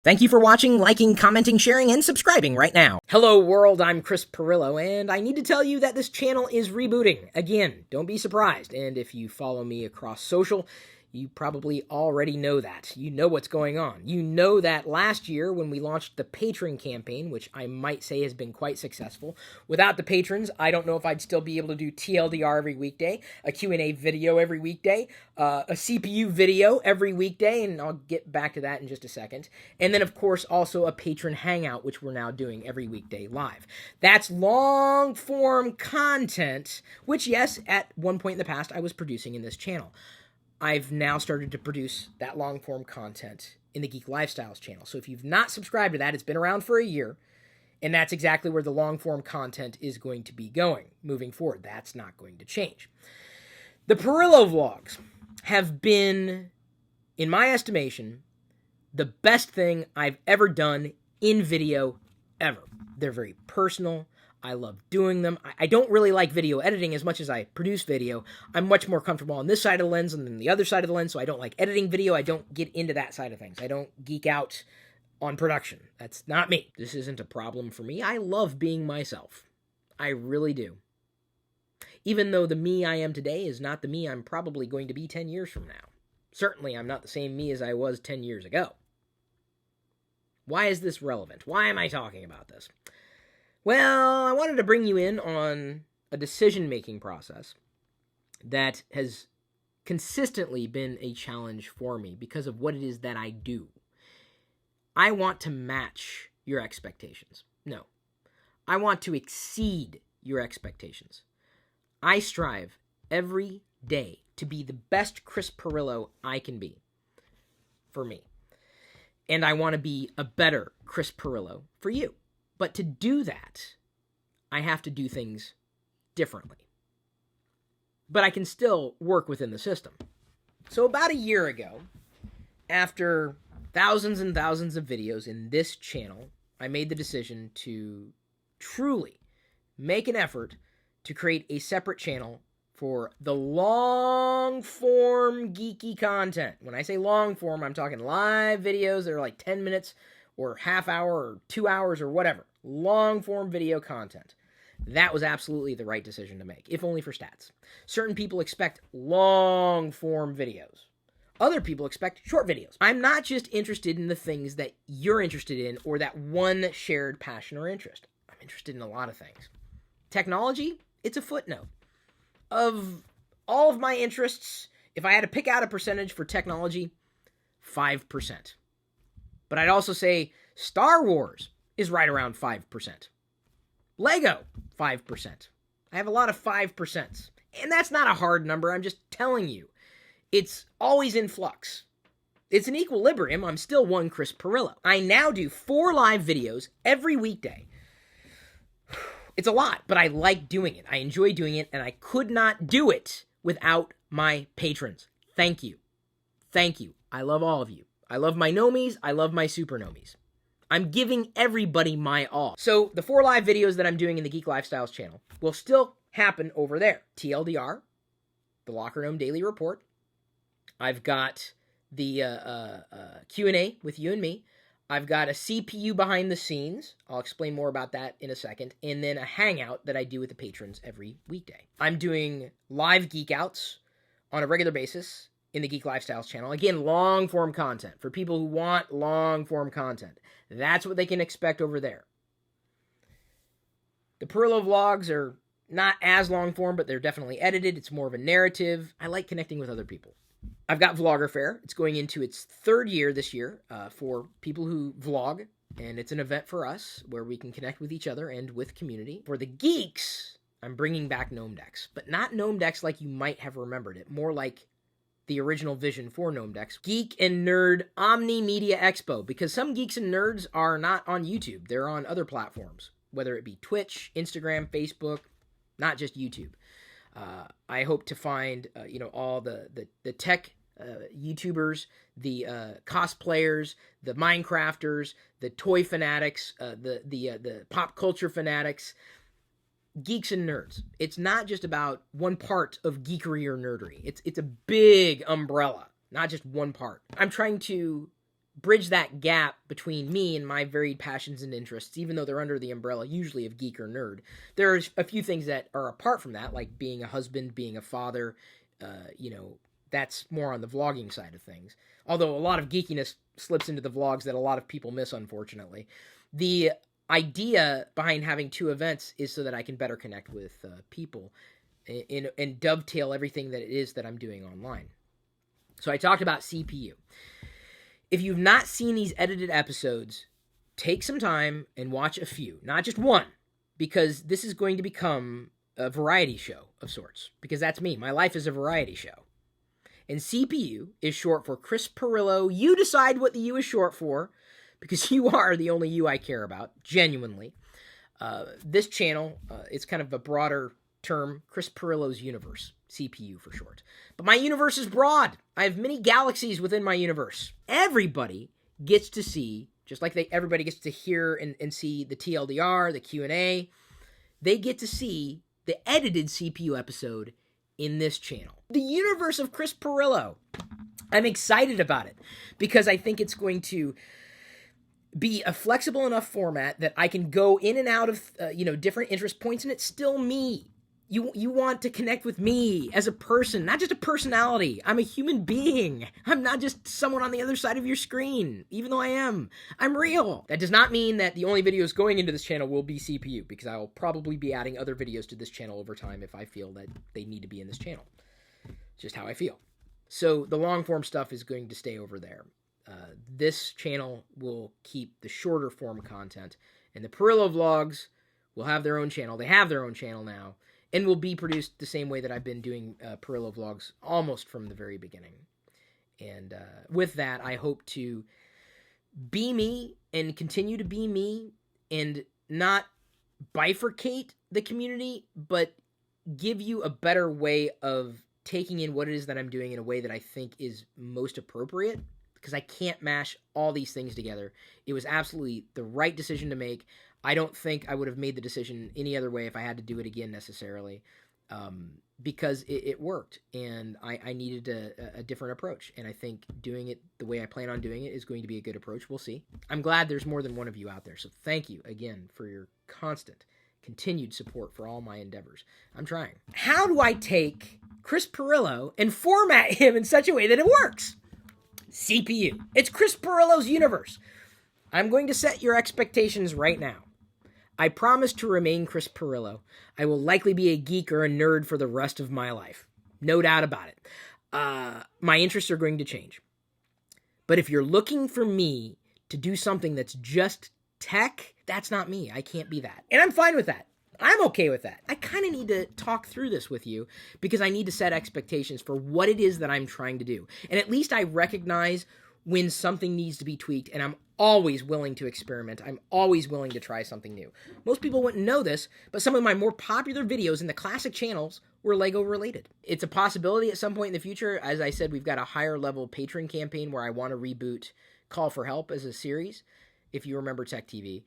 Thank you for watching, liking, commenting, sharing, and subscribing right now. Hello world, I'm Chris Pirillo, and I need to tell you that this channel is rebooting. Again, don't be surprised, and if you follow me across social, you probably already know that. You know what's going on. You know that last year when we launched the patron campaign, which I might say has been quite successful, without the patrons, I don't know if I'd still be able to do TLDR every weekday, a Q&A video every weekday, a CPU video every weekday, and I'll get back to that in just a second. And then, of course, also a patron hangout, which we're now doing every weekday live. That's long-form content, which, yes, at one point in the past, I was producing in this channel. I've now started to produce that long-form content in the Geek Lifestyles channel. So if you've not subscribed to that, it's been around for a year, and that's exactly where the long-form content is going to be going moving forward. That's not going to change. The Pirillo vlogs have been, in my estimation, the best thing I've ever done in video ever. They're very personal. I love doing them. I don't really like video editing as much as I produce video. I'm much more comfortable on this side of the lens than the other side of the lens, so I don't like editing video. I don't get into that side of things. I don't geek out on production. That's not me. This isn't a problem for me. I love being myself. I really do. Even though the me I am today is not the me I'm probably going to be 10 years from now. Certainly, I'm not the same me as I was 10 years ago. Why is this relevant? Why am I talking about this? Well, I wanted to bring you in on a decision-making process that has consistently been a challenge for me because of what it is that I do. I want to match your expectations. No. I want to exceed your expectations. I strive every day to be the best Chris Pirillo I can be for me. And I want to be a better Chris Pirillo for you. But to do that, I have to do things differently. But I can still work within the system. So about a year ago, after thousands and thousands of videos in this channel, I made the decision to truly make an effort to create a separate channel for the long-form geeky content. When I say long-form, I'm talking live videos that are like 10 minutes or half hour or 2 hours or whatever. Long-form video content. That was absolutely the right decision to make, if only for stats. Certain people expect long-form videos. Other people expect short videos. I'm not just interested in the things that you're interested in or that one shared passion or interest. I'm interested in a lot of things. Technology, it's a footnote. Of all of my interests, if I had to pick out a percentage for technology, 5%. But I'd also say Star Wars is right around 5%. Lego, 5%. I have a lot of 5%. And that's not a hard number, I'm just telling you. It's always in flux. It's an equilibrium, I'm still one Chris Pirillo. I now do 4 live videos every weekday. It's a lot, but I like doing it. I enjoy doing it, and I could not do it without my patrons. Thank you. Thank you. I love all of you. I love my nomies. I love my super nomies. I'm giving everybody my all. So the 4 live videos that I'm doing in the Geek Lifestyles channel will still happen over there. TLDR, the Locker Room Daily Report. I've got the Q&A with you and me. I've got a CPU behind the scenes. I'll explain more about that in a second. And then a hangout that I do with the patrons every weekday. I'm doing live geek outs on a regular basis in the Geek Lifestyles channel. Again, long-form content for people who want long-form content. That's what they can expect over there. The Pirillo vlogs are not as long-form, but they're definitely edited. It's more of a narrative. I like connecting with other people. I've got Vlogger Fair. It's going into its 3rd year this year for people who vlog, and it's an event for us where we can connect with each other and with community. For the geeks, I'm bringing back Gnome Decks, but not Gnome Decks like you might have remembered it, more like the original vision for Gnome Decks. Geek and Nerd Omni Media Expo, because some geeks and nerds are not on YouTube. They're on other platforms, whether it be Twitch, Instagram, Facebook, not just YouTube. I hope to find, all the tech YouTubers, the cosplayers, the Minecrafters, the toy fanatics, the pop culture fanatics, geeks and nerds. It's not just about one part of geekery or nerdery. It's a big umbrella, not just one part. I'm trying to bridge that gap between me and my varied passions and interests, even though they're under the umbrella usually of geek or nerd. There's a few things that are apart from that, like being a husband, being a father, that's more on the vlogging side of things. Although a lot of geekiness slips into the vlogs that a lot of people miss, unfortunately. The idea behind having two events is so that I can better connect with people and dovetail everything that it is that I'm doing online. So I talked about CPU. If you've not seen these edited episodes, take some time and watch a few, not just one, because this is going to become a variety show of sorts, because that's me. My life is a variety show. And CPU is short for Chris Pirillo. You decide what the U is short for, because you are the only you I care about, genuinely. This channel, it's kind of a broader term, Chris Pirillo's universe, CPU for short. But my universe is broad. I have many galaxies within my universe. Everybody gets to see, just like everybody gets to hear and see the TLDR, the Q&A, they get to see the edited CPU episode in this channel. The universe of Chris Pirillo. I'm excited about it because I think it's going to be a flexible enough format that I can go in and out of different interest points, and it's still me. You want to connect with me as a person, not just a personality. I'm a human being. I'm not just someone on the other side of your screen, even though I am. I'm real. That does not mean that the only videos going into this channel will be CPU, because I will probably be adding other videos to this channel over time if I feel that they need to be in this channel. It's just how I feel. So the long form stuff is going to stay over there. This channel will keep the shorter form content, and the Pirillo vlogs will have their own channel. They have their own channel now, and will be produced the same way that I've been doing Pirillo vlogs almost from the very beginning. And with that, I hope to be me and continue to be me and not bifurcate the community, but give you a better way of taking in what it is that I'm doing in a way that I think is most appropriate, because I can't mash all these things together. It was absolutely the right decision to make. I don't think I would have made the decision any other way if I had to do it again necessarily, because it worked, and I needed a different approach, and I think doing it the way I plan on doing it is going to be a good approach. We'll see. I'm glad there's more than one of you out there, so thank you again for your constant, continued support for all my endeavors. I'm trying. How do I take Chris Pirillo and format him in such a way that it works? CPU. It's Chris Pirillo's universe. I'm going to set your expectations right now. I promise to remain Chris Pirillo. I will likely be a geek or a nerd for the rest of my life. No doubt about it. My interests are going to change. But if you're looking for me to do something that's just tech, that's not me. I can't be that. And I'm fine with that. I'm okay with that. I kind of need to talk through this with you because I need to set expectations for what it is that I'm trying to do. And at least I recognize when something needs to be tweaked, and I'm always willing to experiment. I'm always willing to try something new. Most people wouldn't know this, but some of my more popular videos in the classic channels were LEGO related. It's a possibility at some point in the future. As I said, we've got a higher level patron campaign where I want to reboot Call for Help as a series. If you remember Tech TV,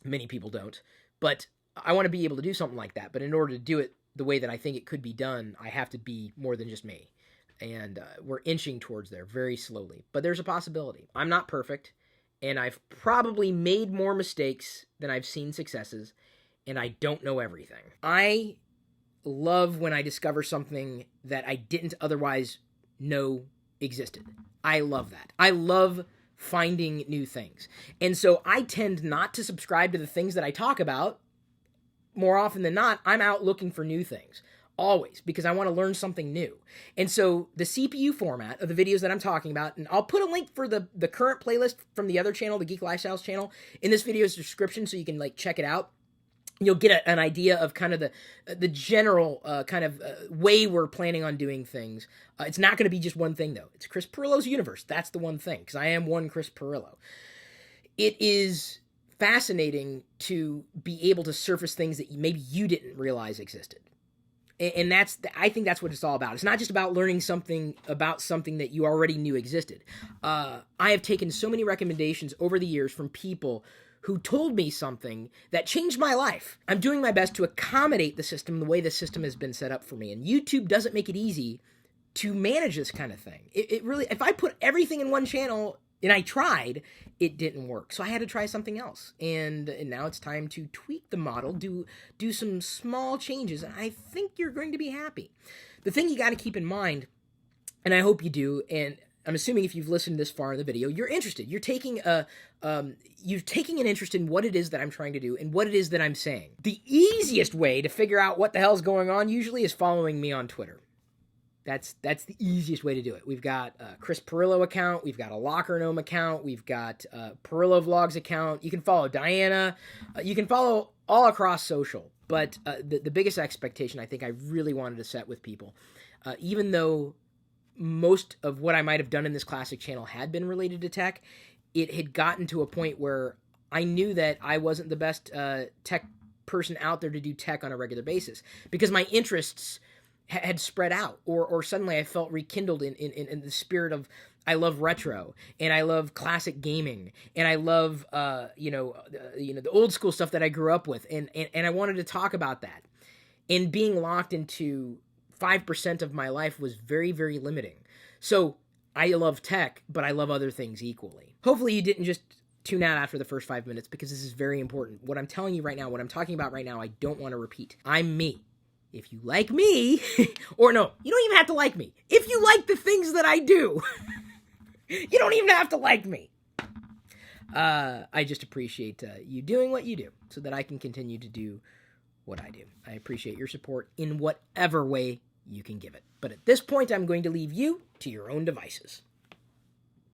many people don't. But I want to be able to do something like that. But in order to do it the way that I think it could be done, I have to be more than just me. And we're inching towards there very slowly. But there's a possibility. I'm not perfect, and I've probably made more mistakes than I've seen successes, and I don't know everything. I love when I discover something that I didn't otherwise know existed. I love that. I love finding new things. And so I tend not to subscribe to the things that I talk about. More often than not, I'm out looking for new things. Always, because I want to learn something new. And so the CPU format of the videos that I'm talking about, and I'll put a link for the current playlist from the other channel, the Geek Lifestyles channel, in this video's description so you can check it out. You'll get an idea of kind of the general way we're planning on doing things. It's not going to be just one thing, though. It's Chris Pirillo's universe. That's the one thing, because I am one Chris Pirillo. It is fascinating to be able to surface things that maybe you didn't realize existed. And I think that's what it's all about. It's not just about learning something about something that you already knew existed. I have taken so many recommendations over the years from people who told me something that changed my life. I'm doing my best to accommodate the system the way the system has been set up for me. And YouTube doesn't make it easy to manage this kind of thing. It really, if I put everything in one channel, and I tried, it didn't work. So I had to try something else. And now it's time to tweak the model, do some small changes, and I think you're going to be happy. The thing you got to keep in mind, and I hope you do, and I'm assuming if you've listened this far in the video, you're interested. You're taking an interest in what it is that I'm trying to do and what it is that I'm saying. The easiest way to figure out what the hell's going on usually is following me on Twitter. That's the easiest way to do it. We've got a Chris Pirillo account. We've got a Locker Gnome account. We've got a Pirillo Vlogs account. You can follow Diana. You can follow all across social. But the biggest expectation I think I really wanted to set with people, even though most of what I might have done in this classic channel had been related to tech, it had gotten to a point where I knew that I wasn't the best tech person out there to do tech on a regular basis because my interests had spread out, or suddenly I felt rekindled in the spirit of I love retro and I love classic gaming and I love the old school stuff that I grew up with and I wanted to talk about that. And being locked into 5% of my life was very, very limiting. So I love tech, but I love other things equally. Hopefully you didn't just tune out after the first 5 minutes because this is very important. What I'm telling you right now, what I'm talking about right now, I don't want to repeat. I'm me. If you like me, or no, you don't even have to like me. If you like the things that I do, you don't even have to like me. I just appreciate you doing what you do so that I can continue to do what I do. I appreciate your support in whatever way you can give it. But at this point, I'm going to leave you to your own devices.